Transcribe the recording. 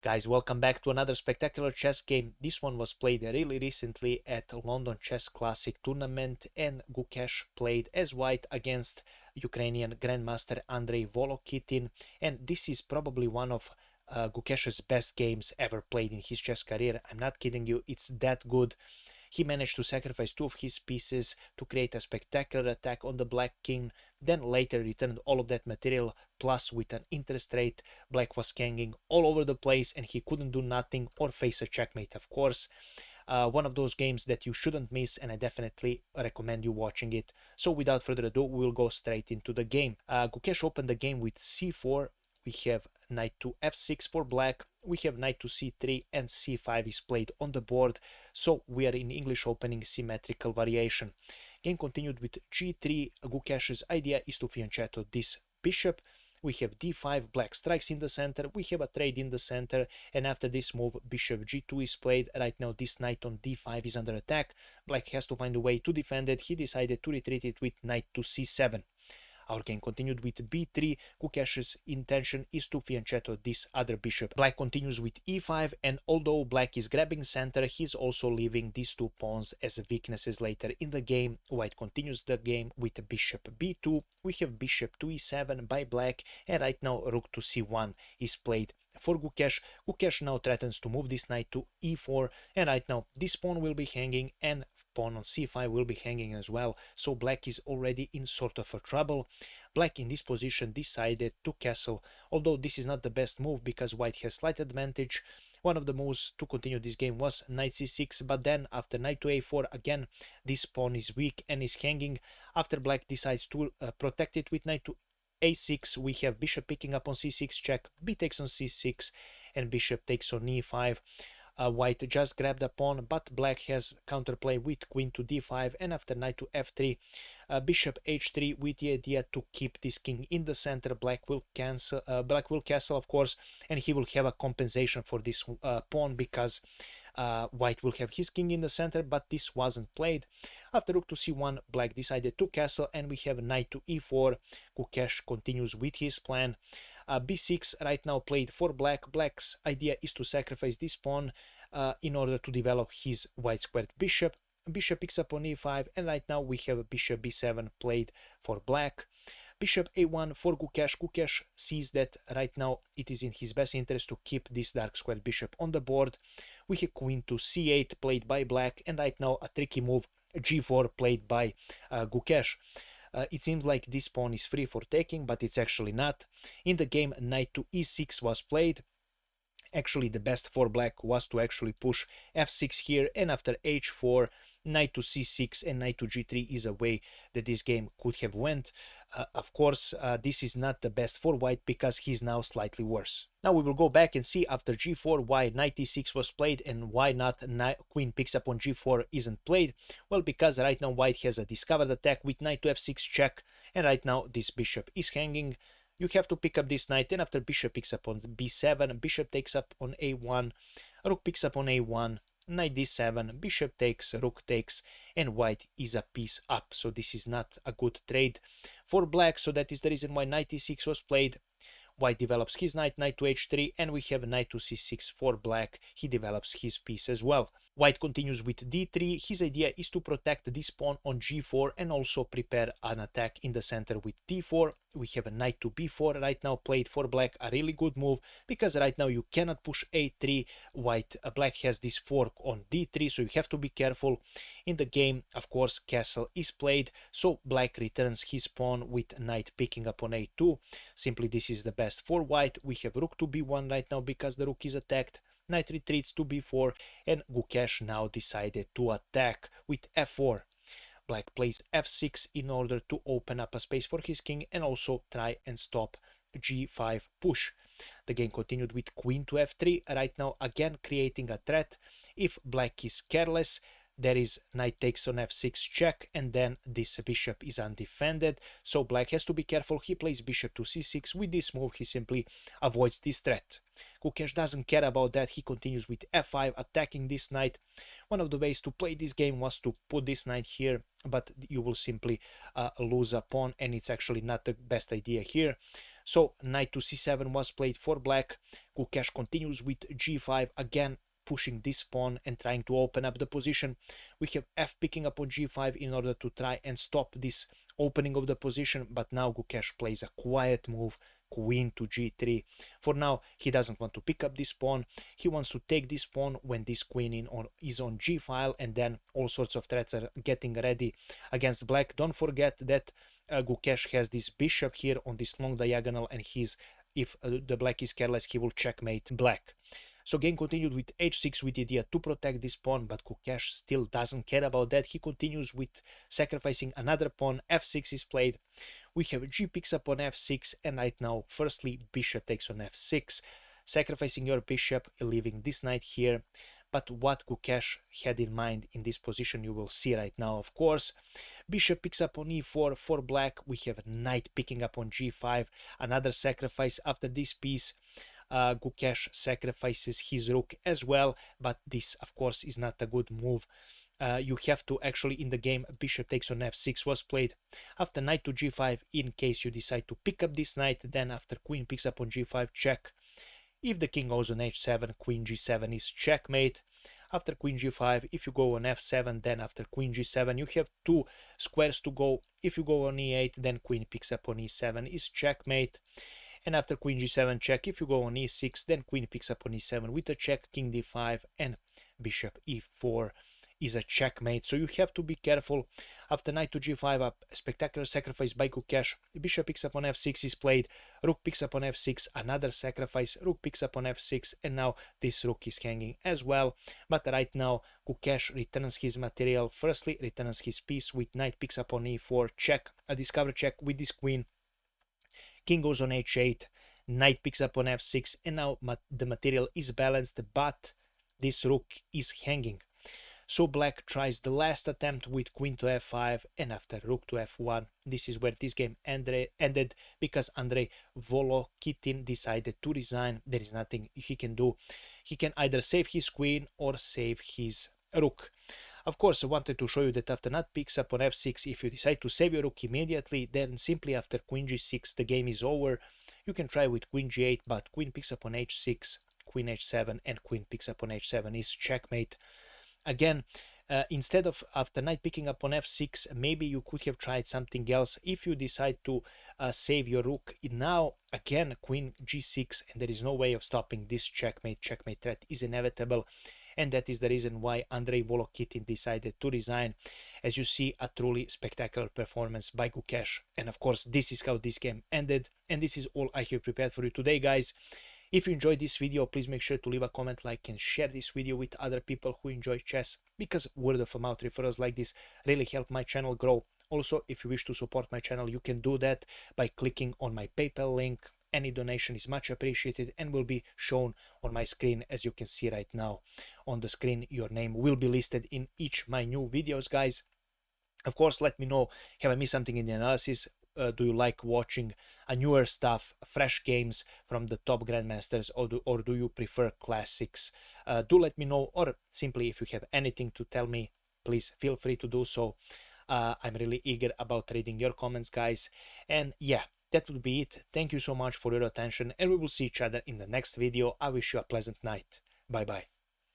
Guys, welcome back to another spectacular chess game. This one was played really recently at London Chess Classic tournament, and Gukesh played as white against Ukrainian grandmaster Andrei Volokitin, and this is probably one of Gukesh's best games ever played in his chess career. I'm not kidding you, it's that good. He managed to sacrifice two of his pieces to create a spectacular attack on the black king, then later returned all of that material, plus with an interest rate, black was hanging all over the place and he couldn't do nothing or face a checkmate, of course. One of those games that you shouldn't miss, and I definitely recommend you watching it. So without further ado, we'll go straight into the game. Gukesh opened the game with c4. We have knight to f6 for black, we have knight to c3, and c5 is played on the board, so we are in English opening symmetrical variation. Game continued with g3. Gukesh's idea is to fianchetto this bishop. We have d5, black strikes in the center, we have a trade in the center, and after this move bishop g2 is played. Right now this knight on d5 is under attack, black has to find a way to defend it. He decided to retreat it with knight to c7. Our game continued with b3. Gukesh's intention is to fianchetto this other bishop. Black continues with e5, and although black is grabbing center, he's also leaving these two pawns as weaknesses later in the game. White continues the game with bishop b2. We have bishop to e7 by black, and right now rook to c1 is played for Gukesh. Gukesh now threatens to move this knight to e4, and right now this pawn will be hanging and pawn on c5 will be hanging as well, so black is already in sort of a trouble. Black in this position decided to castle, although this is not the best move because white has slight advantage. One of the moves to continue this game was knight c6, but then after knight to a4 again this pawn is weak and is hanging. After black decides to protect it with knight to a6, we have bishop picking up on c6 check, b takes on c6, and bishop takes on e5. White just grabbed a pawn, but black has counterplay with queen to d5, and after knight to f3, bishop h3 with the idea to keep this king in the center. Black will castle, of course, and he will have a compensation for this pawn because white will have his king in the center, but this wasn't played. After rook to c1, black decided to castle, and we have knight to e4. Gukesh continues with his plan. b6 right now played for black. Black's idea is to sacrifice this pawn in order to develop his white squared bishop. Bishop picks up on e5, and right now we have bishop b7 played for black. Bishop a1 for Gukesh. Gukesh sees that right now it is in his best interest to keep this dark squared bishop on the board. We have queen to c8 played by black, and right now a tricky move g4 played by Gukesh. It seems like this pawn is free for taking, but it's actually not. In the game, knight to e6 was played. Actually, the best for black was to actually push f6 here, and after h4, knight to c6 and knight to g3 is a way that this game could have went. Of course, this is not the best for white because he's now slightly worse. Now we will go back and see after g4 why knight e6 was played and why not queen picks up on g4 isn't played. Well, because right now white has a discovered attack with knight to f6 check, and right now this bishop is hanging. You have to pick up this knight, and after bishop picks up on b7, bishop takes up on a1, rook picks up on a1, knight d7, bishop takes, rook takes, and white is a piece up. So this is not a good trade for black, so that is the reason why knight e6 was played. White develops his knight, knight to h3, and we have knight to c6 for black. He develops his piece as well. White continues with d3. His idea is to protect this pawn on g4 and also prepare an attack in the center with d4. We have a knight to b4 right now played for black, a really good move because right now you cannot push a3. Black has this fork on d3, so you have to be careful. In the game, of course, castle is played, so black returns his pawn with knight picking up on a2. Simply this is the best for white. We have rook to b1 right now because the rook is attacked. Knight retreats to b4, and Gukesh now decided to attack with f4. Black plays f6 in order to open up a space for his king and also try and stop g5 push. The game continued with queen to f3, right now again creating a threat. If black is careless, there is knight takes on f6 check, and then this bishop is undefended, so black has to be careful. He plays bishop to c6. With this move he simply avoids this threat. Gukesh doesn't care about that. He continues with f5, attacking this knight. One of the ways to play this game was to put this knight here, but you will simply lose a pawn, and it's actually not the best idea here. So knight to c7 was played for black. Gukesh continues with g5, again pushing this pawn and trying to open up the position. We have f picking up on g5 in order to try and stop this opening of the position, but now Gukesh plays a quiet move, queen to g3. For now, he doesn't want to pick up this pawn. He wants to take this pawn when this queen is on g file, and then all sorts of threats are getting ready against black. Don't forget that Gukesh has this bishop here on this long diagonal, and if the black is careless, he will checkmate black. So game continued with h6 with the idea to protect this pawn, but Gukesh still doesn't care about that. He continues with sacrificing another pawn. f6 is played. We have g picks up on f6, and right now, firstly, bishop takes on f6, sacrificing your bishop, leaving this knight here. But what Gukesh had in mind in this position, you will see right now, of course. Bishop picks up on e4 for black. We have knight picking up on g5, another sacrifice after this piece. Gukesh sacrifices his rook as well, but this of course is not a good move. You have to actually, in the game, bishop takes on f6 was played. After knight to g5, in case you decide to pick up this knight, then after queen picks up on g5, check. If the king goes on h7, queen g7 is checkmate. After queen g5, if you go on f7, then after queen g7, you have two squares to go. If you go on e8, then queen picks up on e7 is checkmate. And after queen g7 check, if you go on e6, then queen picks up on e7 with a check, king d5, and bishop e4 is a checkmate. So you have to be careful. After knight to g5, a spectacular sacrifice by Gukesh. Bishop picks up on f6 is played. Rook picks up on f6, another sacrifice. Rook picks up on f6, and now this rook is hanging as well. But right now, Gukesh returns his material. Firstly, returns his piece with knight picks up on e4, check, a discover check with this queen. King goes on h8, knight picks up on f6, and now the material is balanced, but this rook is hanging. So black tries the last attempt with queen to f5, and after rook to f1, this is where this game ended, because Andrei Volokitin decided to resign. There is nothing he can do. He can either save his queen or save his rook. Of course, I wanted to show you that after knight picks up on f6, if you decide to save your rook immediately, then simply after queen g6, the game is over. You can try with queen g8, but queen picks up on h6, queen h7, and queen picks up on h7 is checkmate. Again, instead of after knight picking up on f6, maybe you could have tried something else. If you decide to save your rook now, again, queen g6, and there is no way of stopping this checkmate threat is inevitable. And that is the reason why Andrei Volokitin decided to resign. As you see, a truly spectacular performance by Gukesh. And of course, this is how this game ended. And this is all I have prepared for you today, guys. If you enjoyed this video, please make sure to leave a comment, like, and share this video with other people who enjoy chess, because word of mouth referrals like this really help my channel grow. Also, if you wish to support my channel, you can do that by clicking on my PayPal link. Any donation is much appreciated and will be shown on my screen, as you can see right now. On the screen, your name will be listed in each my new videos, guys. Of course, let me know, have I missed something in the analysis? Do you like watching newer stuff, fresh games from the top grandmasters, or do you prefer classics? Do let me know, or simply if you have anything to tell me, please feel free to do so. I'm really eager about reading your comments, guys. And yeah, that would be it. Thank you so much for your attention, and we will see each other in the next video. I wish you a pleasant night. Bye bye.